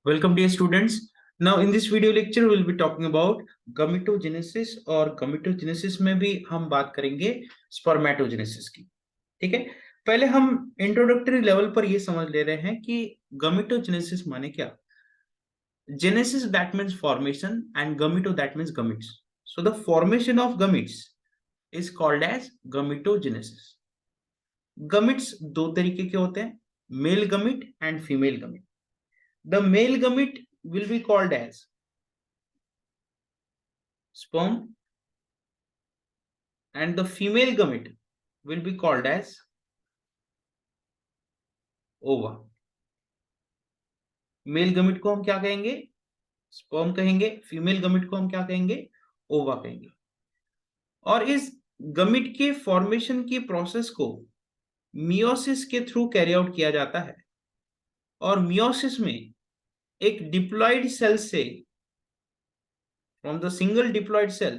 Welcome dear students. Now in this video lecture we'll be talking about gametogenesis और gametogenesis में भी हम बात करेंगे spermatogenesis की। ठीक है, पहले हम इंट्रोडक्टरी लेवल पर ये समझ ले रहे हैं कि gametogenesis माने क्या। Genesis that means formation and gameto that means gametes. So the formation of gametes is called as gametogenesis. Gametes दो तरीके के होते हैं, male gamete and female gamete. The male gamete will be called as sperm and the female gamete will be called as ova. Mail गमिट को हम क्या कहेंगे? Sperm कहेंगे। फीमेल गमिट को हम क्या कहेंगे? ओवा कहेंगे। और इस गमिट के फॉर्मेशन की प्रोसेस को मियोसिस के थ्रू कैरी आउट किया जाता है। और मियोसिस में एक डिप्लॉइड सेल से, from the single diploid cell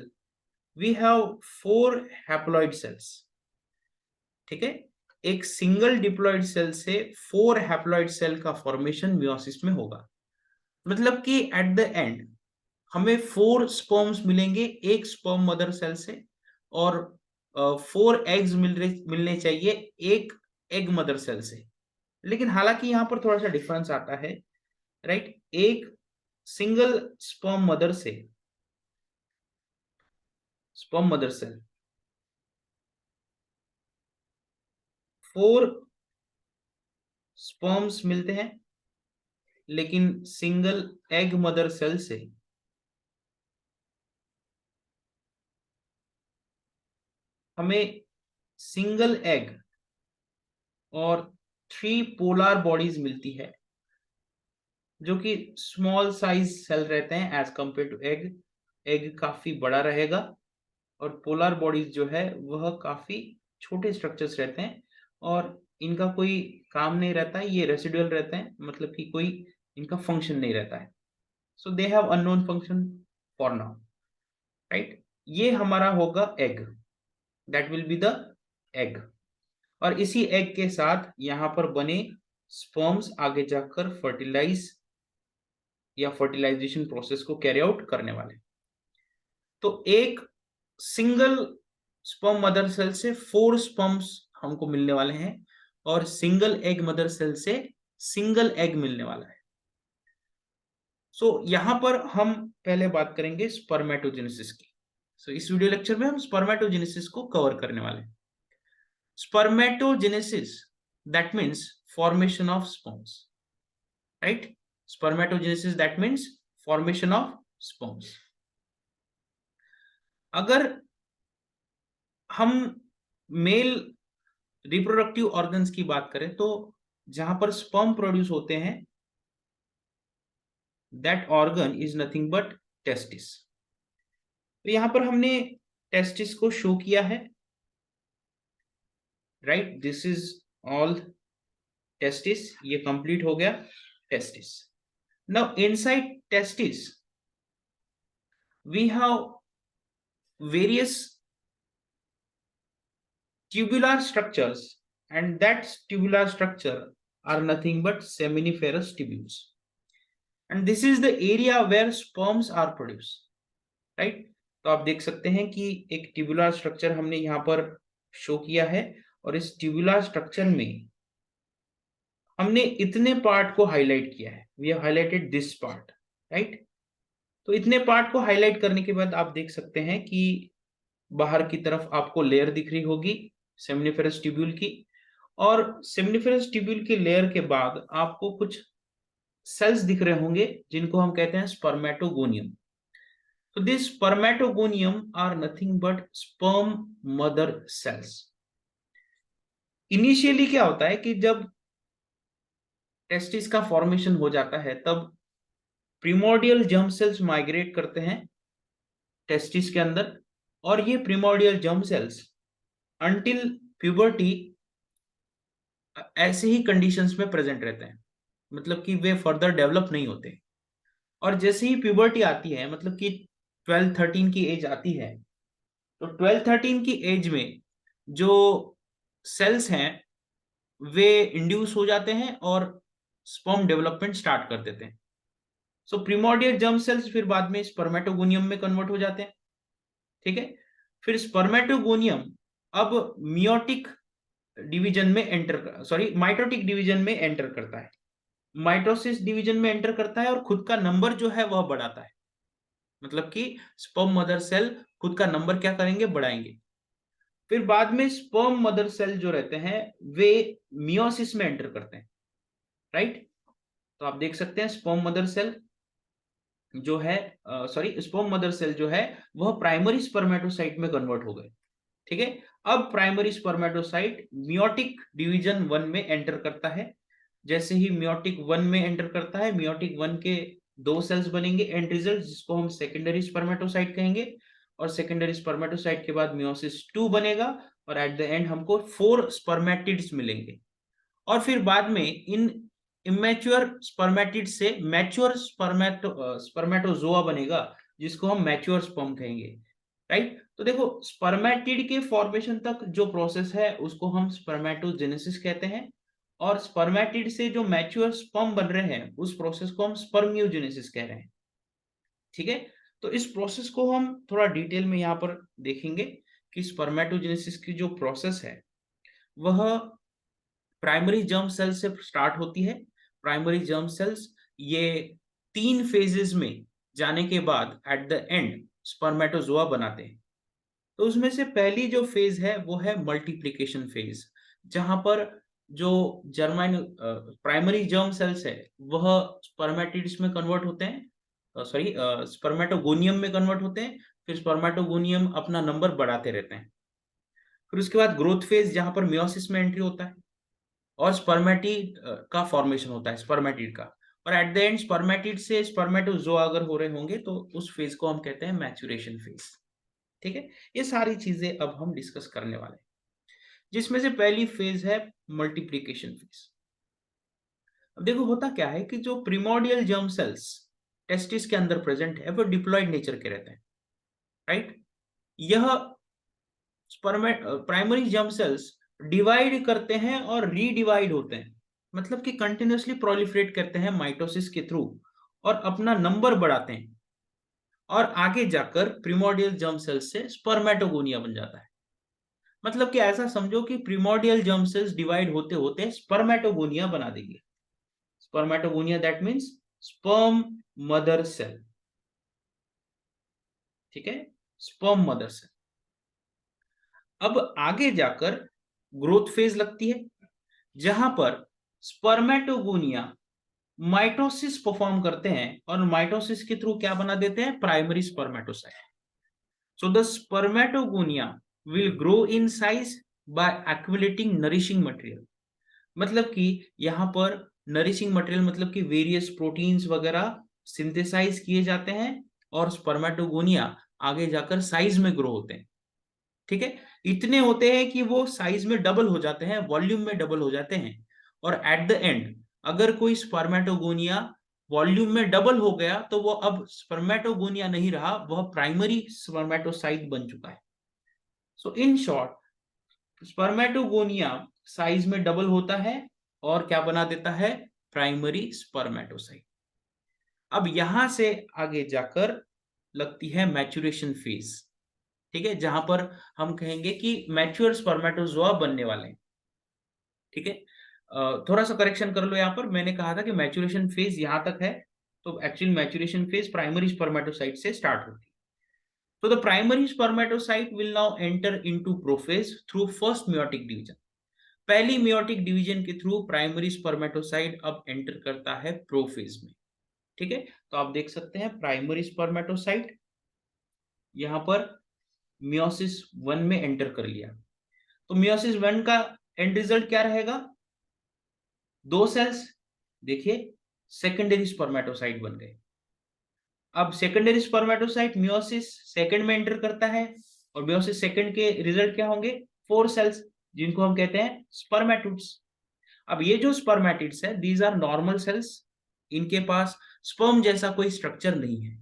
we have 4 haploid cells. ठीक है, एक सिंगल डिप्लॉइड सेल से 4 हैप्लॉइड सेल का फॉर्मेशन मियोसिस में होगा। मतलब कि एट द एंड हमें 4 स्पर्म्स मिलेंगे एक स्पर्म मदर सेल से, और 4 एग्स मिलने चाहिए एक एग मदर सेल से। लेकिन हालांकि यहां पर थोड़ा सा डिफरेंस आता है, राइट। एक सिंगल स्पर्म मदर से, स्पर्म मदर सेल 4 स्पर्म्स मिलते हैं, लेकिन सिंगल एग मदर सेल से हमें सिंगल एग और 3 पोलर बॉडीज मिलती है, जो कि स्मॉल साइज सेल रहते हैं as compare to egg. Egg काफी बड़ा रहेगा और पोलर बॉडीज जो है वह काफी छोटे स्ट्रक्चर्स रहते हैं, और इनका कोई काम नहीं रहता है, ये रेसिडुअल रहते हैं, मतलब कि कोई इनका फंक्शन नहीं रहता है। So they have unknown function for now, right. ये हमारा होगा egg, that will be the egg. और इसी एग के साथ यहां पर बने स्पर्म्स आगे जाकर फर्टिलाइज या फर्टिलाइजेशन प्रोसेस को कैरी आउट करने वाले। तो एक सिंगल स्पर्म मदर सेल से 4 स्पर्म्स हमको मिलने वाले हैं, और सिंगल एग मदर सेल से सिंगल एग मिलने वाला है। सो यहां पर हम पहले बात करेंगे स्पर्मेटोजेनेसिस की। सो इस वीडियो लेक्चर में हम स्पर्मेटोजेनेसिस को कवर करने वाले हैं। Spermatogenesis, that means formation of sperms, right? Spermatogenesis, that means formation of sperms. अगर हम मेल रिप्रोडक्टिव ऑर्गन्स की बात करें तो जहां पर स्पर्म प्रोड्यूस होते हैं, that organ is nothing but testis. तो यहां पर हमने टेस्टिस को शो किया है, right. This is all testis, ये कंप्लीट हो गया testis. Now inside testis we have various tubular structures, and that tubular structure are nothing but seminiferous tubules, and this is the area where sperms are produced, right? तो आप देख सकते हैं कि एक ट्यूबुलर स्ट्रक्चर हमने यहाँ पर शो किया है, और इस ट्यूबुलर स्ट्रक्चर में हमने इतने पार्ट को हाईलाइट किया है। We have highlighted this part, right. तो इतने पार्ट को हाईलाइट करने के बाद आप देख सकते हैं कि बाहर की तरफ आपको लेयर दिख रही होगी सेमिनिफेरस ट्यूब्यूल की, और सेमिनिफेरस ट्यूब्यूल की लेयर के बाद आपको कुछ सेल्स दिख रहे होंगे जिनको हम कहते हैं स्पर्मेटोगोनियम। तो this spermatogonium are nothing but sperm mother cells. Initially क्या होता है कि जब टेस्टिस का फॉर्मेशन हो जाता है तब प्रिमोर्डियल जर्म सेल्स माइग्रेट करते हैं टेस्टिस के अंदर, और ये प्रिमोर्डियल जर्म सेल्स अंटिल प्यूबर्टी ऐसे ही कंडीशंस में प्रेजेंट रहते हैं, मतलब कि वे फर्दर डेवलप नहीं होते। और जैसे ही प्यूबर्टी आती है, मतलब कि 12-13 की एज आती है, तो 12-13 की एज में जो सेल्स हैं वे इंड्यूस हो जाते हैं और स्पर्म डेवलपमेंट स्टार्ट कर देते हैं। सो प्रिमोर्डियल जर्म सेल्स फिर बाद में स्पर्मेटोगोनियम में कन्वर्ट हो जाते हैं, ठीक है। फिर स्पर्मेटोगोनियम अब मियोटिक डिवीजन में माइटोटिक डिवीजन में एंटर करता है, माइटोसिस डिवीजन में एंटर करता है और खुद का नंबर जो है वह बढ़ाता है। मतलब कि स्पर्म मदर सेल खुद का नंबर क्या करेंगे, बढ़ाएंगे। फिर बाद में स्पर्म मदर सेल जो रहते हैं वे मियोसिस में एंटर करते हैं, राइट। तो आप देख सकते हैं स्पर्म मदर सेल जो है स्पर्म मदर सेल जो है वह प्राइमरी स्पर्मेटोसाइट में कन्वर्ट हो गए, ठीक है। अब प्राइमरी स्पर्मेटोसाइट मियोटिक डिवीजन 1 में एंटर करता है। जैसे ही मियोटिक 1 में एंटर करता है, मियोटिक 1 के 2 सेल्स बनेंगे एंड रिजल्ट, जिसको हम सेकेंडरी स्पर्मेटोसाइट कहेंगे। और सेकेंडरी स्पर्मेटोसाइट के बाद मियोसिस 2 बनेगा और एट द एंड हमको 4 स्पर्मेटिड्स मिलेंगे। और फिर बाद में इन इमेच्योर स्पर्मेटिड से मैच्योर स्पर्मेटोजोआ बनेगा, जिसको हम मैच्योर स्पर्म कहेंगे, राइट। तो देखो स्पर्मेटिड के फॉर्मेशन तक जो प्रोसेस है उसको हम स्पर्मेटोजेनेसिस कहते हैं, और स्पर्मेटिड से जो मैच्योर स्पर्म बन रहे हैं उस प्रोसेस को हम स्पर्मियोजेनेसिस कह रहे हैं, ठीक है। तो इस प्रोसेस को हम थोड़ा डिटेल में यहाँ पर देखेंगे कि स्पर्मेटोजेनेसिस की जो प्रोसेस है वह प्राइमरी जर्म सेल से स्टार्ट होती है। प्राइमरी जर्म सेल्स ये 3 फेजेस में जाने के बाद एट द एंड स्पर्मेटोजोआ बनाते हैं। तो उसमें से पहली जो फेज है वो है मल्टीप्लिकेशन फेज, जहां पर जो जर्माइन प्राइमरी जर्म सेल्स है वह स्पर्मेटिड्स में कन्वर्ट होते हैं, स्पर्मेटोगोनियम में कन्वर्ट होते हैं। फिर स्पर्मेटोगोनियम अपना नंबर बढ़ाते रहते हैं। फिर उसके बाद ग्रोथ फेज जहां पर मियोसिस में एंट्री होता है और स्पर्मेटिड का फॉर्मेशन होता है, स्पर्मेटिड का। और एट द एंड स्पर्मेटिड से स्पर्मेटोजोआ अगर हो रहे होंगे तो उस फेज को हम कहते हैं मैच्योरेशन फेज, ठीक है। ये सारी चीजें अब हम डिस्कस करने वाले हैं, जिसमें से पहली फेज है मल्टीप्लिकेशन फेज। अब देखो होता क्या है कि जो प्रिमोर्डियल जर्म सेल्स टेस्टिस के अंदर प्रेजेंट है वो डिप्लॉयड नेचर के रहते हैं, राइट। यह प्राइमरी जर्म सेल्स डिवाइड करते हैं और रीडिवाइड होते हैं, मतलब कि कंटिन्यूअसली प्रोलिफरेट करते हैं माइटोसिस के थ्रू और अपना नंबर बढ़ाते हैं, और आगे जाकर प्रिमोर्डियल जर्म सेल्स से स्पर्मेटोगोनिया बन जाता है। मतलब कि ऐसा समझो कि प्रिमोर्डियल जर्म सेल्स डिवाइड होते होते स्पर्मेटोगोनिया बना देंगे। Spermatogonia that means sperm mother cell, ठीक है, स्पर्म मदर सेल। अब आगे जाकर ग्रोथ फेज लगती है, जहां पर स्पर्मेटोगोनिया माइटोसिस परफॉर्म करते हैं और माइटोसिस के थ्रू क्या बना देते हैं, primary spermatocyte. So the spermatogonia will grow in size by accumulating nourishing material. मतलब कि यहाँ पर नरिशिंग मटेरियल मतलब कि वेरियस प्रोटीन्स वगैरह सिंथेसाइज किए जाते हैं और स्पर्मेटोगोनिया आगे जाकर साइज में ग्रो होते हैं, ठीक है। इतने होते हैं कि वो साइज में डबल हो जाते हैं, वॉल्यूम में डबल हो जाते हैं। और एट द एंड अगर कोई स्पर्मेटोगोनिया वॉल्यूम में डबल हो गया तो वो अब स्पर्मेटोगोनिया नहीं रहा, वह प्राइमरी स्पर्मेटोसाइट बन चुका है। सो इन शॉर्ट स्पर्मेटोगोनिया साइज में डबल होता है और क्या बना देता है, प्राइमरी स्पर्मेटोसाइट। अब यहां से आगे जाकर लगती है मैच्योरेशन फेज, ठीक है, जहां पर हम कहेंगे कि मैच्योर स्पर्मेटोजोआ बनने वाले हैं, ठीक है। थोड़ा सा करेक्शन कर लो, यहाँ पर मैंने कहा था कि मैच्योरेशन फेज यहां तक है, तो actually maturation phase primary spermatocyte से स्टार्ट होती है। So the primary spermatocyte will now enter into prophase through first meiotic division. पहली meiotic division के थ्रू प्राइमरी स्पर्मेटोसाइट अब एंटर करता है प्रोफेज में, ठीक है। तो आप देख सकते हैं प्राइमरी स्पर्मेटोसाइट यहां पर मियोसिस 1 में एंटर कर लिया। तो मियोसिस 1 का एंड रिजल्ट क्या रहेगा, 2 सेल्स, देखिए सेकेंडरी स्पर्मेटोसाइट बन गए। अब सेकेंडरी स्पर्मेटोसाइट मियोसिस सेकंड में एंटर करता है और मियोसिस सेकंड के रिजल्ट क्या होंगे, 4 सेल्स, जिनको हम कहते हैं स्पर्मेटिड्स। अब ये जो स्पर्मेटिड्स है दीज आर नॉर्मल सेल्स, इनके पास स्पर्म जैसा कोई स्ट्रक्चर नहीं है,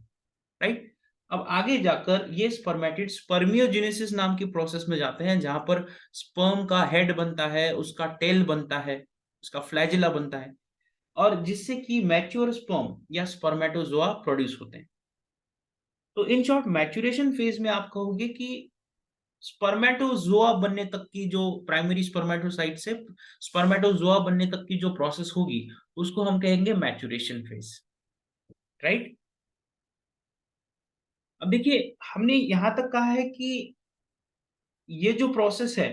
राइट। अब आगे जाकर ये स्पर्मेटिड स्पर्मियोजेनेसिस नाम की प्रोसेस में जाते हैं, जहां पर स्पर्म का हेड बनता है, उसका टेल बनता है, उसका फ्लैजिला बनता है। और जिससे कि मैच्योर स्पर्म या स्पर्मेटोजोआ प्रोड्यूस होते हैं। तो इन शॉर्ट मैच्योरेशन फेज में आप कहोगे कि स्पर्मेटोजोआ बनने तक की जो प्राइमरी स्पर्मेटोसाइट से स्पर्मेटोजोआ बनने तक की जो प्रोसेस होगी उसको हम कहेंगे मैच्योरेशन फेज, राइट। अब देखिए हमने यहां तक कहा है कि ये जो प्रोसेस है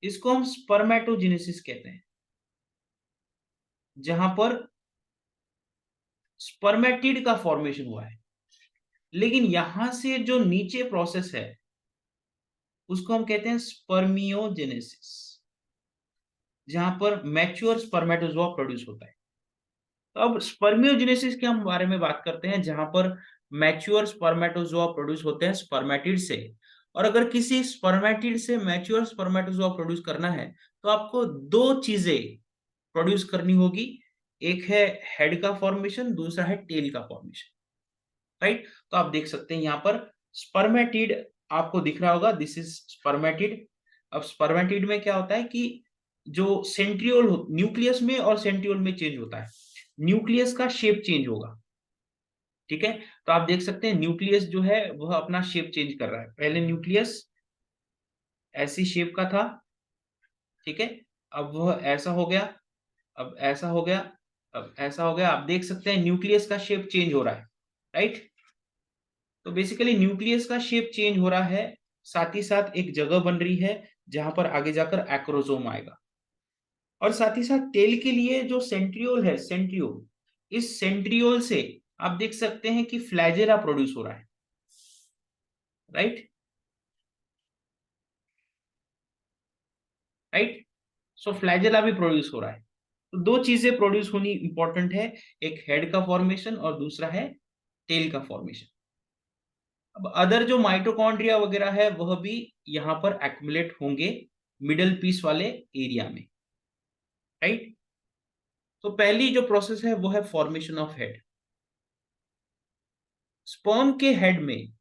इसको हम स्पर्मेटोजेनेसिस कहते हैं, जहां पर स्पर्मेटिड का फॉर्मेशन हुआ है। लेकिन यहां से जो नीचे प्रोसेस है उसको हम कहते हैं स्पर्मियोजेनेसिस, जहां पर मैच्योर स्पर्मेटोजोआ प्रोड्यूस होता है। तो अब स्पर्मियोजेनेसिस के हम बारे में बात करते हैं, जहां पर मैच्योर स्पर्मेटोजोआ प्रोड्यूस होते हैं स्पर्मेटिड से। और अगर किसी स्पर्मेटिड से मैच्योर स्पर्मेटोजोआ प्रोड्यूस करना है तो आपको दो चीजें प्रोड्यूस करनी होगी। एक है हेड का फॉर्मेशन, दूसरा है टेल का फॉर्मेशन, राइट। तो आप देख सकते हैं यहाँ पर स्पर्मेटिड आपको दिख रहा होगा, दिस इज स्पर्मेटिड। अब स्पर्मेटिड में क्या होता है कि जो सेंट्रियोल न्यूक्लियस में और सेंट्रियोल में चेंज होता है, न्यूक्लियस का शेप चेंज होगा, ठीक है। तो आप देख सकते हैं न्यूक्लियस जो है वह अपना शेप चेंज कर रहा है। पहले न्यूक्लियस ऐसी शेप का था, ठीक है, अब वह ऐसा हो गया, अब ऐसा हो गया, अब ऐसा हो गया। आप देख सकते हैं न्यूक्लियस का शेप चेंज हो रहा है, राइट। तो बेसिकली न्यूक्लियस का शेप चेंज हो रहा है, साथ ही साथ एक जगह बन रही है जहां पर आगे जाकर एक्रोसोम आएगा। और साथ ही साथ टेल के लिए जो सेंट्रियोल है, सेंट्रियोल, इस सेंट्रियोल से आप देख सकते हैं कि फ्लैजेला प्रोड्यूस हो रहा है, राइट, राइट। सो फ्लैजेला भी प्रोड्यूस हो रहा है। तो दो चीजें प्रोड्यूस होनी इंपॉर्टेंट है, एक हेड का फॉर्मेशन और दूसरा है टेल का फॉर्मेशन। अब अदर जो माइटोकॉन्ड्रिया वगैरह है वह भी यहां पर एक्युमुलेट होंगे मिडल पीस वाले एरिया में, राइट। तो पहली जो प्रोसेस है वो है फॉर्मेशन ऑफ हेड। स्पर्म के हेड में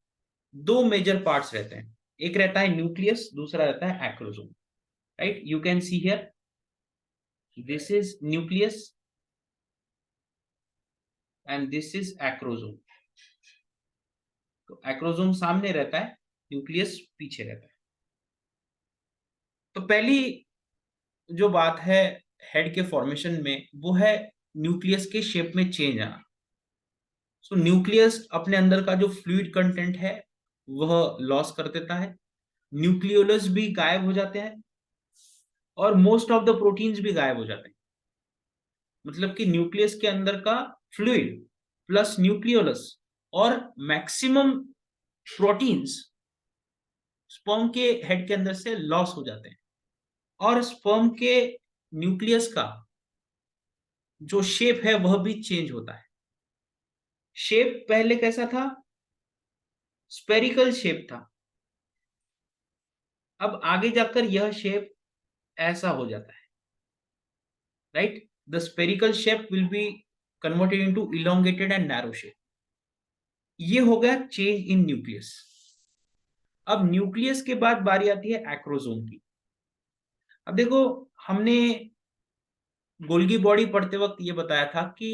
दो मेजर पार्ट्स रहते हैं, एक रहता है न्यूक्लियस, दूसरा रहता है acrosome, right. You can see here, this is nucleus and this is acrosome. तो एक्रोसोम सामने रहता है, न्यूक्लियस पीछे रहता है। तो पहली जो बात है हेड के फॉर्मेशन में वो है न्यूक्लियस के शेप में चेंज आना। सो न्यूक्लियस अपने अंदर का जो फ्लूइड कंटेंट है वह लॉस कर देता है, न्यूक्लियोलस भी गायब हो जाते हैं और मोस्ट ऑफ द प्रोटीन्स भी गायब हो जाते हैं। मतलब कि न्यूक्लियस के अंदर का फ्लूइड प्लस न्यूक्लियोलस और मैक्सिमम प्रोटीन्स स्पर्म के हेड के अंदर से लॉस हो जाते हैं। और स्पर्म के न्यूक्लियस का जो शेप है वह भी चेंज होता है। शेप पहले कैसा था, स्पेरिकल शेप था, अब आगे जाकर यह शेप ऐसा हो जाता है, right. The spherical shape will be converted into elongated and narrow shape. ये हो गया चेंज इन न्यूक्लियस। अब न्यूक्लियस के बाद बारी आती है एक्रोसोम की। अब देखो हमने गोल्गी बॉडी पढ़ते वक्त ये बताया था कि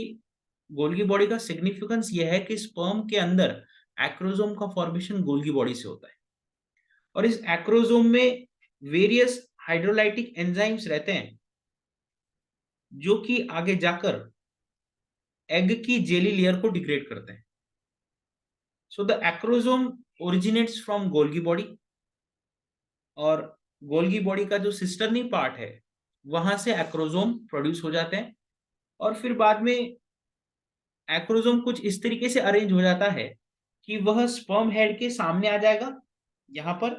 गोल्गी बॉडी का सिग्निफिकेंस ये है कि स्पर्म के अंदर एक्रोसोम का फॉर्मेशन गोल्गी बॉडी से होता है और इस एक्रोसोम में वेरियस हाइड्रोलाइटिक एंजाइम्स रहते हैं जो कि आगे जाकर एग की जेली लेयर को डिग्रेड करते हैं। So the acrosome originates from Golgi body और गोल्गी बॉडी का जो सिस्टर्नी पार्ट है वहां से एक्रोसोम प्रोड्यूस हो जाते हैं और फिर बाद में एक्रोसोम कुछ इस तरीके से अरेंज हो जाता है कि वह स्पर्म हेड के सामने आ जाएगा। यहां पर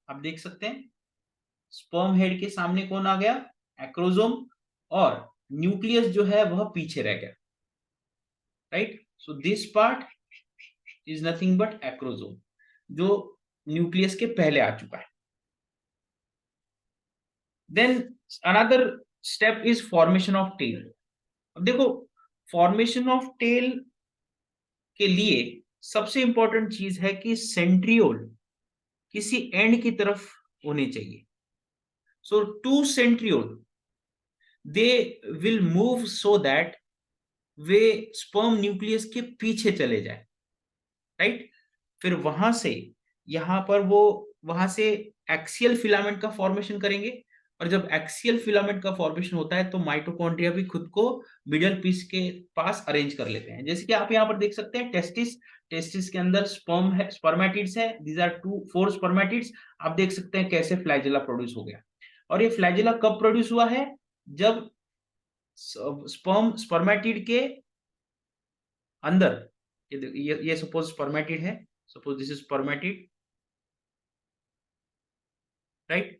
आप देख सकते हैं स्पर्म हेड के सामने कौन आ गया, एक्रोसोम, और न्यूक्लियस जो है वह पीछे रह गया, right. So this part is nothing but acrosome जो न्यूक्लियस के पहले आ चुका है। Then another step is formation of tail. अब देखो फॉर्मेशन ऑफ टेल के लिए सबसे इंपॉर्टेंट चीज है कि सेंट्रियोल किसी एंड की तरफ होने चाहिए। So two centriole they will move so that वे स्पर्म न्यूक्लियस के पीछे चले जाए, राइट। फिर वहां से यहां पर वो वहां से एक्सियल फिलामेंट का फॉर्मेशन करेंगे, और जब एक्सियल फिलामेंट का फॉर्मेशन होता है तो माइटोकॉन्ड्रिया भी खुद को मिडल पीस के पास अरेंज कर लेते हैं। जैसे कि आप यहाँ पर देख सकते हैं टेस्टिस, टेस्टिस के अंदर स्पर्म है, स्पर्मेटिड्स है, दीज आर 4 स्पर्मेटिड्स। आप देख सकते हैं कैसे फ्लैजेला प्रोड्यूस हो गया। और ये फ्लैजेला कब प्रोड्यूस हुआ है? जब स्पर्म स्पर्मेटिड के अंदर, ये सपोज स्पर्मेटिड है, suppose this is spermatid, right.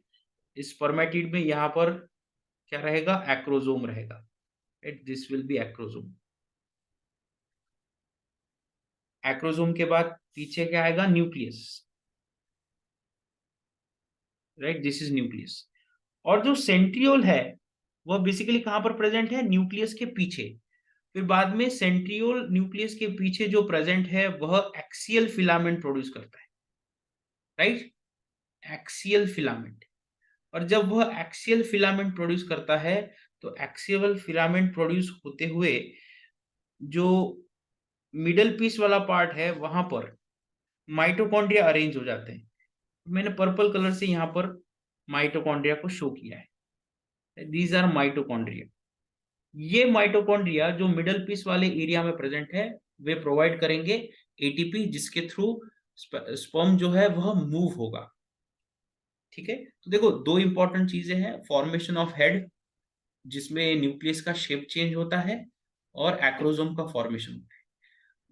इस स्पर्मेटिड में यहाँ पर क्या रहेगा? एक्रोजोम रहेगा, right. This will be acrosome. Acrosome के बाद पीछे क्या आएगा? Nucleus, right. This is nucleus. और जो सेंट्रियोल है वह बेसिकली कहां पर प्रेजेंट है? न्यूक्लियस के पीछे। फिर बाद में सेंट्रियोल न्यूक्लियस के पीछे जो प्रेजेंट है वह एक्सियल फिलामेंट प्रोड्यूस करता है, राइट। Axial filament. और जब वह एक्सियल फिलामेंट प्रोड्यूस करता है तो एक्सियल फिलामेंट प्रोड्यूस होते हुए जो मिडल पीस वाला पार्ट है वहां पर माइटोकॉन्ड्रिया अरेंज हो जाते हैं। मैंने पर्पल कलर से यहाँ पर माइटोकॉन्ड्रिया को शो किया है, दीज आर माइटोकॉन्ड्रिया। ये माइटोकॉन्ड्रिया जो मिडल पीस वाले एरिया में प्रेजेंट है वे प्रोवाइड करेंगे एटीपी, जिसके थ्रू स्पर्म जो है वह मूव होगा, ठीक है। तो देखो दो इंपॉर्टेंट चीजें हैं, फॉर्मेशन ऑफ हेड जिसमें न्यूक्लियस का शेप चेंज होता है और एक्रोजोम का फॉर्मेशन होता है।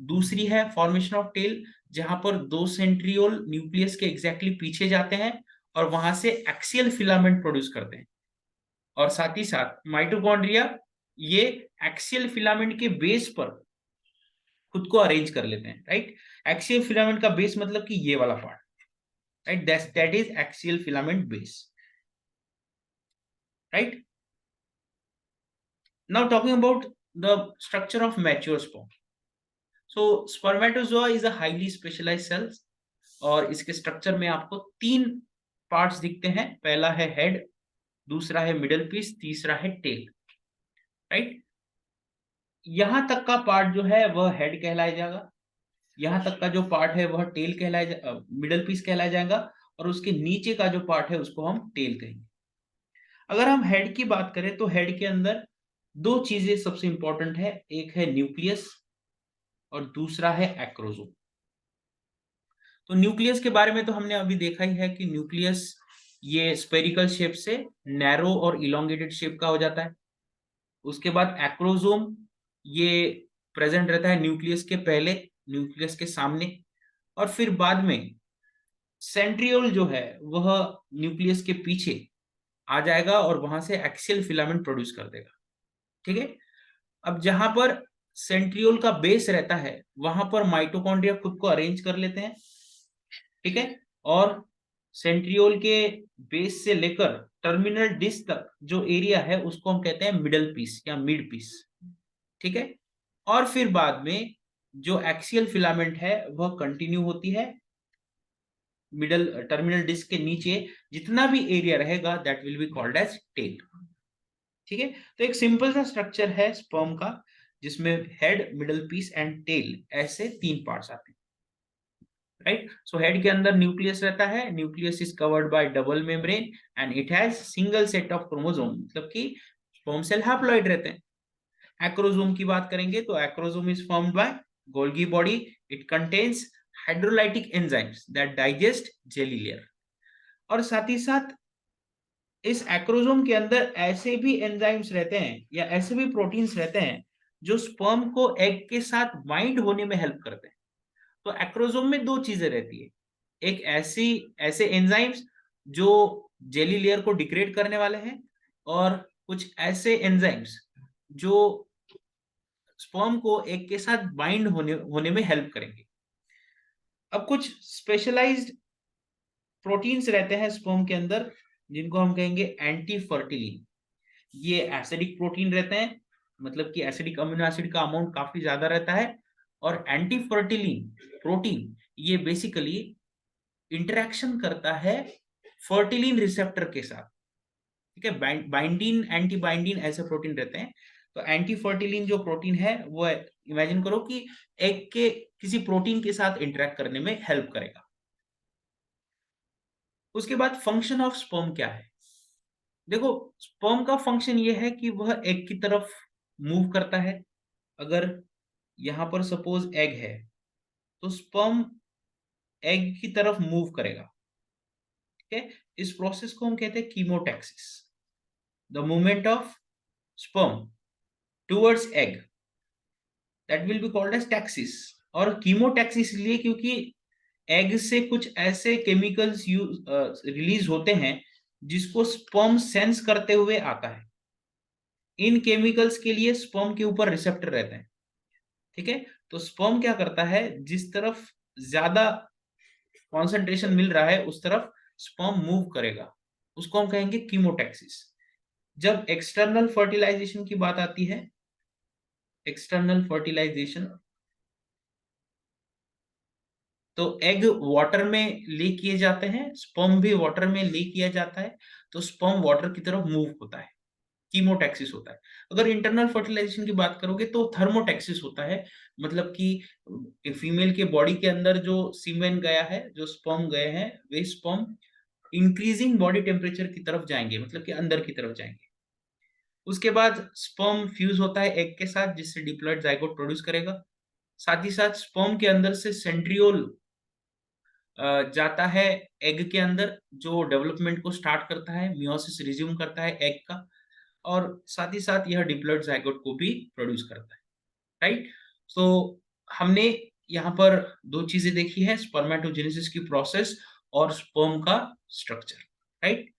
दूसरी है फॉर्मेशन ऑफ टेल, जहां पर दो सेंट्रियोल न्यूक्लियस के एग्जैक्टली पीछे जाते हैं और वहां से एक्सियल फिलामेंट प्रोड्यूस करते हैं। और साथ ही साथ माइटोकॉन्ड्रिया ये एक्सियल फिलामेंट के बेस पर खुद को अरेंज कर लेते हैं, राइट। एक्सियल फिलामेंट का बेस मतलब कि ये वाला part, right, that is axial filament base, right. Now talking about the structure of mature sperm. So spermatozoa is a highly specialised cells, और इसके स्ट्रक्चर में आपको 3 पार्ट्स दिखते हैं। पहला है हेड, दूसरा है मिडल पीस, तीसरा है टेल, राइट। यहां तक का पार्ट जो है वह हेड कहलाया जाएगा, यहां तक का जो पार्ट है वह टेल कहलाया, मिडल पीस कहलाया जाएगा, और उसके नीचे का जो पार्ट है उसको हम टेल कहेंगे। अगर हम हेड की बात करें तो हेड के अंदर 2 चीजें सबसे इंपॉर्टेंट है, एक है न्यूक्लियस और दूसरा है एक्रोजोम। तो न्यूक्लियस के बारे में तो हमने अभी देखा ही है कि न्यूक्लियस ये स्फेरिकल शेप से नैरो और इलोंगेटेड शेप का हो जाता है। उसके बाद एक्रोजोम ये प्रेजेंट रहता है न्यूक्लियस के पहले, न्यूक्लियस के सामने, और फिर बाद में सेंट्रियोल जो है वह न्यूक्लियस के पीछे आ जाएगा और वहां से एक्सियल फिलामेंट प्रोड्यूस कर देगा, ठीक है। अब जहां पर सेंट्रियोल का बेस रहता है वहां पर माइटोकॉन्ड्रिया खुद को अरेंज कर लेते हैं, ठीक है। और सेंट्रियोल के बेस से लेकर टर्मिनल डिस्क तक जो एरिया है उसको हम कहते हैं मिडल पीस या मिड पीस, ठीक है। और फिर बाद में जो एक्सियल फिलामेंट है वह कंटिन्यू होती है मिडल टर्मिनल डिस्क के नीचे, जितना भी एरिया रहेगा that will be called as tail, ठीक है। तो एक सिंपल सा स्ट्रक्चर है स्पर्म का जिसमें head, middle piece and tail ऐसे 3 पार्ट्स आते हैं, राइट। सो हेड के अंदर न्यूक्लियस रहता है, nucleus is covered by double membrane and it has single set of chromosome, मतलब कि स्पर्म सेल हैप्लॉइड रहते हैं। एक्रोजोम की बात करेंगे तो acrosome is formed by Golgi body, it contains hydrolytic enzymes that digest jelly layer. और साथ ही साथ इस एक्रोजोम के अंदर ऐसे भी एंजाइम्स रहते हैं या ऐसे भी प्रोटीन्स रहते हैं जो स्पर्म को एग के साथ बाइंड होने में हेल्प करते हैं। तो एक्रोजोम में 2 चीजें रहती है, एक ऐसे एंजाइम्स जो जेली लेयर को डिग्रेड करने वाले हैं, और कुछ ऐसे एंजाइम्स जो स्पर्म को एग के साथ बाइंड होने में हेल्प करेंगे। अब कुछ स्पेशलाइज्ड प्रोटीन्स रहते हैं स्पर्म के अंदर जिनको हम कहेंगे एंटी फर्टिलिन। ये एसिडिक प्रोटीन रहते हैं, मतलब कि एसिडिक अमीनो एसिड का अमाउंट काफी ज्यादा रहता है। और एंटी फर्टिलिन प्रोटीन ये बेसिकली इंटरेक्शन करता है फर्टिलिन रिसेप्टर के साथ, ठीक है। बाइंडीन, एंटी बाइंडीन ऐसे प्रोटीन रहते हैं। तो एंटी फर्टिलिन जो प्रोटीन है वो इमेजिन करो कि एग के किसी प्रोटीन के साथ इंटरेक्ट करने में हेल्प करेगा। उसके बाद फंक्शन ऑफ स्पर्म क्या है? देखो, स्पर्म का फंक्शन ये है कि वह एग की तरफ मूव करता है। अगर यहां पर सपोज एग है, तो स्पर्म एग की तरफ मूव करेगा। ठीक है। इस प्रोसेस को हम कहते हैं chemotaxis, the movement of sperm towards egg, that will be called as taxis. और कीमोटैक्सिस इसलिए क्योंकि एग से कुछ ऐसे केमिकल्स रिलीज होते हैं जिसको स्पर्म सेंस करते हुए आता है। इन केमिकल्स के लिए स्पर्म के ऊपर रिसेप्टर रहते हैं। ठीक है। तो स्पर्म क्या करता है, जिस तरफ ज्यादा कॉन्सेंट्रेशन मिल रहा है उस तरफ स्पर्म मूव करेगा, उसको हम कहेंगे कीमोटैक्सिस। जब एक्सटर्नल फर्टिलाइजेशन की बात आती है, एक्सटर्नल फर्टिलाइजेशन, तो एग वाटर में ले किए जाते हैं, स्पर्म भी वाटर में ले किया जाता है, तो स्पर्म वाटर की तरफ मूव होता है, कीमोटैक्सिस होता है। अगर इंटरनल फर्टिलाइजेशन की बात करोगे तो थर्मोटैक्सिस होता है। मतलब कि फीमेल के बॉडी के अंदर जो सीमेन गया है, जो स्पर्म गए हैं, वे स्पर्म इंक्रीजिंग बॉडी टेम्परेचर की तरफ जाएंगे, मतलब कि अंदर की तरफ जाएंगे। उसके बाद स्पर्म फ्यूज होता है एग के साथ, जिससे डिप्लॉयड जाइगोट प्रोड्यूस करेगा। साथ ही साथ स्पर्म के अंदर से सेंट्रियोल जाता है एग के अंदर, जो डेवलपमेंट को स्टार्ट करता है, मियोसिस रिज्यूम करता है एग का। और साथ ही साथ यह डिप्लॉयड जाइगोट को भी प्रोड्यूस करता है। राइट। तो हमने यहाँ पर दो चीजें देखी है, स्पर्मेटोजेनेसिस की प्रोसेस और स्पर्म का स्ट्रक्चर। राइट।